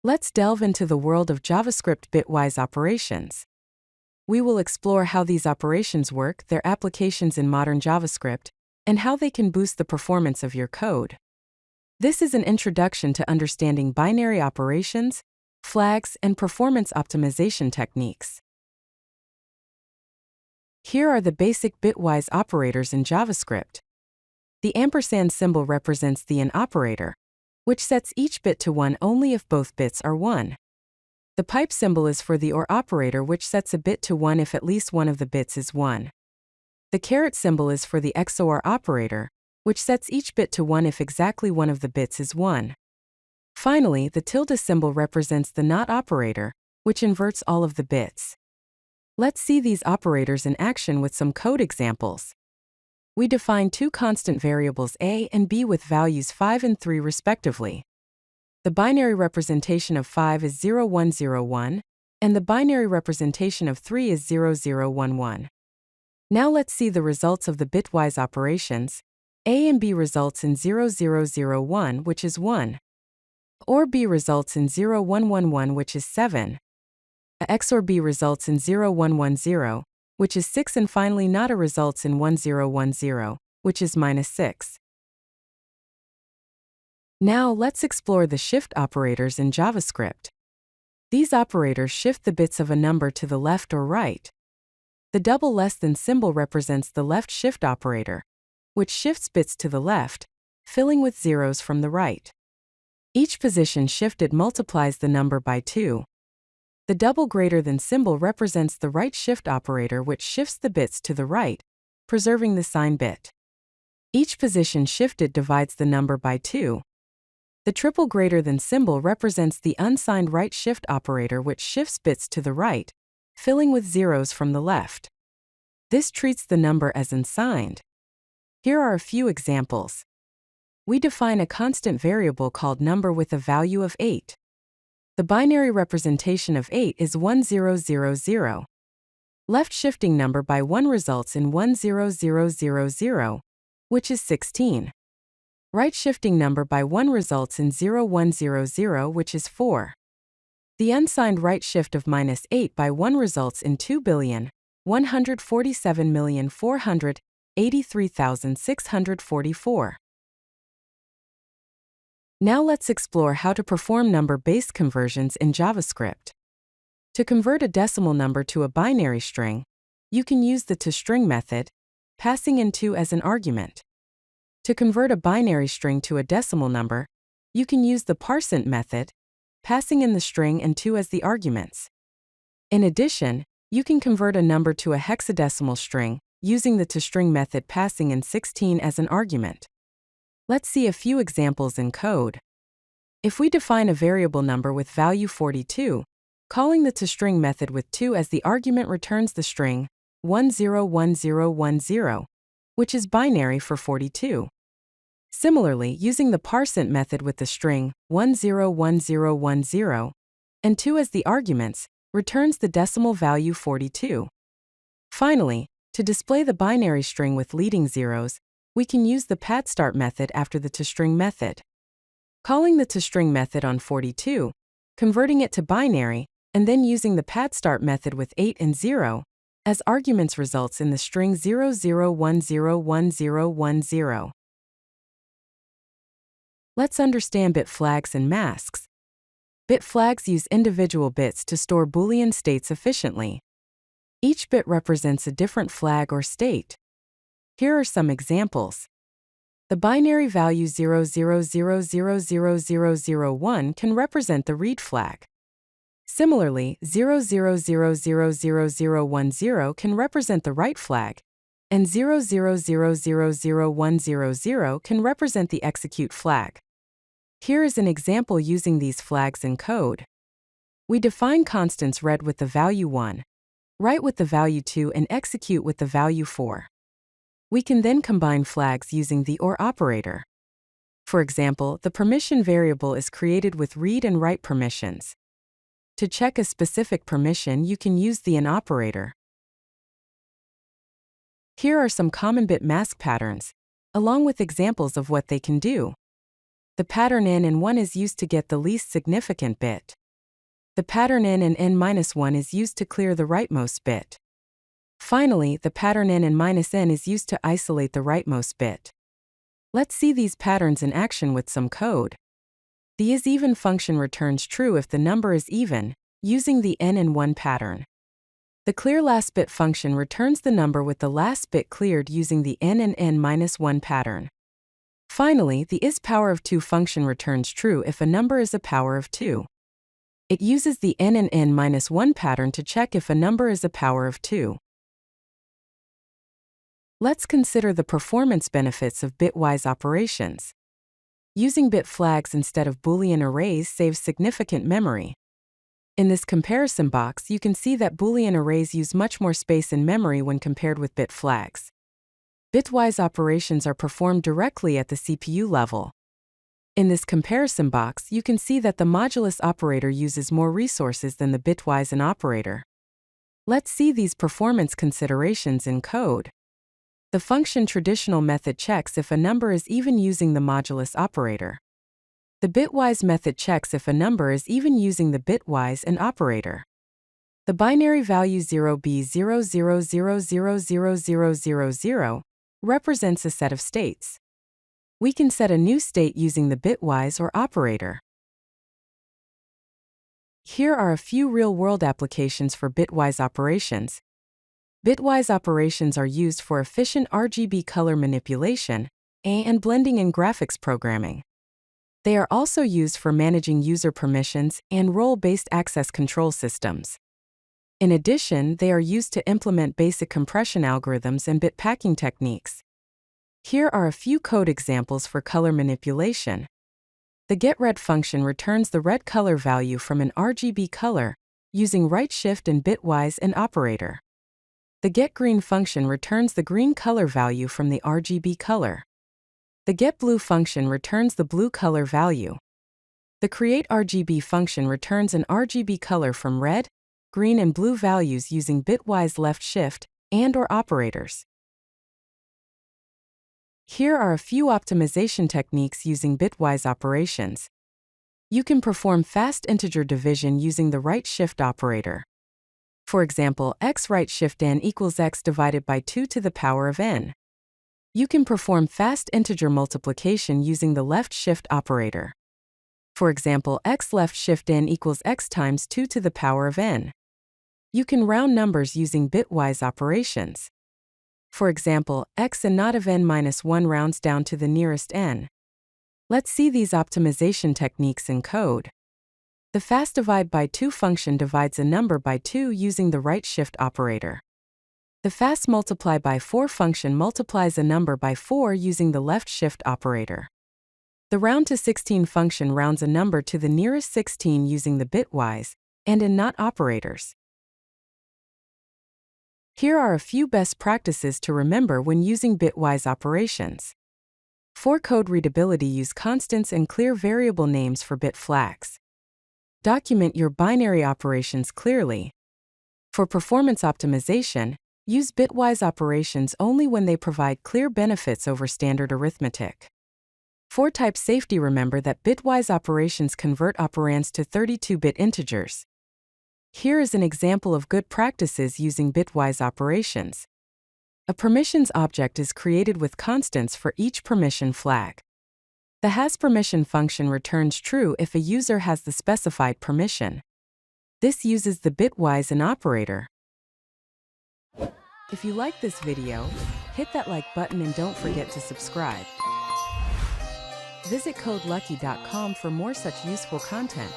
Let's delve into the world of JavaScript bitwise operations. We will explore how these operations work, their applications in modern JavaScript, and how they can boost the performance of your code. This is an introduction to understanding binary operations, flags, and performance optimization techniques. Here are the basic bitwise operators in JavaScript. The ampersand symbol represents the AND operator, which sets each bit to 1 only if both bits are 1. The pipe symbol is for the OR operator, which sets a bit to 1 if at least one of the bits is 1. The caret symbol is for the XOR operator, which sets each bit to 1 if exactly one of the bits is 1. Finally, the tilde symbol represents the NOT operator, which inverts all of the bits. Let's see these operators in action with some code examples. We define two constant variables a and b with values 5 and 3 respectively. The binary representation of 5 is 0101, and the binary representation of 3 is 0011. Now let's see the results of the bitwise operations. A and b results in 0001, which is 1. OR b results in 0111, which is 7. A XOR b results in 0110, which is 6, and finally NOT a results in 1010, which is -6. Now let's explore the shift operators in JavaScript. These operators shift the bits of a number to the left or right. The double less than symbol represents the left shift operator, which shifts bits to the left, filling with zeros from the right. Each position shifted multiplies the number by 2. The double greater than symbol represents the right shift operator, which shifts the bits to the right, preserving the sign bit. Each position shifted divides the number by 2. The triple greater than symbol represents the unsigned right shift operator, which shifts bits to the right, filling with zeros from the left. This treats the number as unsigned. Here are a few examples. We define a constant variable called number with a value of 8. The binary representation of 8 is 1000. Left shifting number by 1 results in 10000, which is 16. Right shifting number by 1 results in 0100, which is 4. The unsigned right shift of -8 by 1 results in 2,147,483,644. Now let's explore how to perform number-based conversions in JavaScript. To convert a decimal number to a binary string, you can use the toString method, passing in 2 as an argument. To convert a binary string to a decimal number, you can use the parseInt method, passing in the string and 2 as the arguments. In addition, you can convert a number to a hexadecimal string, using the toString method passing in 16 as an argument. Let's see a few examples in code. If we define a variable number with value 42, calling the toString method with 2 as the argument returns the string 101010, which is binary for 42. Similarly, using the parseInt method with the string 101010 and 2 as the arguments, returns the decimal value 42. Finally, to display the binary string with leading zeros, we can use the padStart method after the toString method. Calling the toString method on 42, converting it to binary, and then using the padStart method with 8 and 0 as arguments results in the string 00101010. Let's understand bit flags and masks. Bit flags use individual bits to store Boolean states efficiently. Each bit represents a different flag or state. Here are some examples. The binary value 00000001 can represent the read flag. Similarly, 00000010 can represent the write flag, and 00000100 can represent the execute flag. Here is an example using these flags in code. We define constants read with the value 1, write with the value 2, and execute with the value 4. We can then combine flags using the OR operator. For example, the permission variable is created with read and write permissions. To check a specific permission, you can use the AND operator. Here are some common bit mask patterns, along with examples of what they can do. The pattern n and 1 is used to get the least significant bit. The pattern n and n-1 is used to clear the rightmost bit. Finally, the pattern n and -n is used to isolate the rightmost bit. Let's see these patterns in action with some code. The is-even function returns true if the number is even, using the n and 1 pattern. The clear last bit function returns the number with the last bit cleared using the n and n-1 pattern. Finally, the is_2 function returns true if a number is a power of 2. It uses the n and n-1 pattern to check if a number is a power of 2. Let's consider the performance benefits of bitwise operations. Using bit flags instead of Boolean arrays saves significant memory. In this comparison box, you can see that Boolean arrays use much more space in memory when compared with bit flags. Bitwise operations are performed directly at the CPU level. In this comparison box, you can see that the modulus operator uses more resources than the bitwise AND operator. Let's see these performance considerations in code. The function traditional method checks if a number is even using the modulus operator. The bitwise method checks if a number is even using the bitwise AND operator. The binary value 0b00000000 represents a set of states. We can set a new state using the bitwise OR operator. Here are a few real-world applications for bitwise operations. Bitwise operations are used for efficient RGB color manipulation and blending in graphics programming. They are also used for managing user permissions and role-based access control systems. In addition, they are used to implement basic compression algorithms and bit packing techniques. Here are a few code examples for color manipulation. The getRed function returns the red color value from an RGB color using right shift and bitwise AND operator. The getGreen function returns the green color value from the RGB color. The getBlue function returns the blue color value. The createRGB function returns an RGB color from red, green and blue values using bitwise left shift and/or operators. Here are a few optimization techniques using bitwise operations. You can perform fast integer division using the right shift operator. For example, x right shift n equals x divided by 2 to the power of n. You can perform fast integer multiplication using the left shift operator. For example, x left shift n equals x times 2 to the power of n. You can round numbers using bitwise operations. For example, x and not of n-1 rounds down to the nearest n. Let's see these optimization techniques in code. The fast divide by 2 function divides a number by 2 using the right shift operator. The fast multiply by 4 function multiplies a number by 4 using the left shift operator. The round to 16 function rounds a number to the nearest 16 using the bitwise and not operators. Here are a few best practices to remember when using bitwise operations. For code readability, use constants and clear variable names for bit flags. Document your binary operations clearly. For performance optimization, use bitwise operations only when they provide clear benefits over standard arithmetic. For type safety, remember that bitwise operations convert operands to 32-bit integers. Here is an example of good practices using bitwise operations. A permissions object is created with constants for each permission flag. The hasPermission function returns true if a user has the specified permission. This uses the bitwise AND operator. If you like this video, hit that like button and don't forget to subscribe. Visit CodeLucky.com for more such useful content.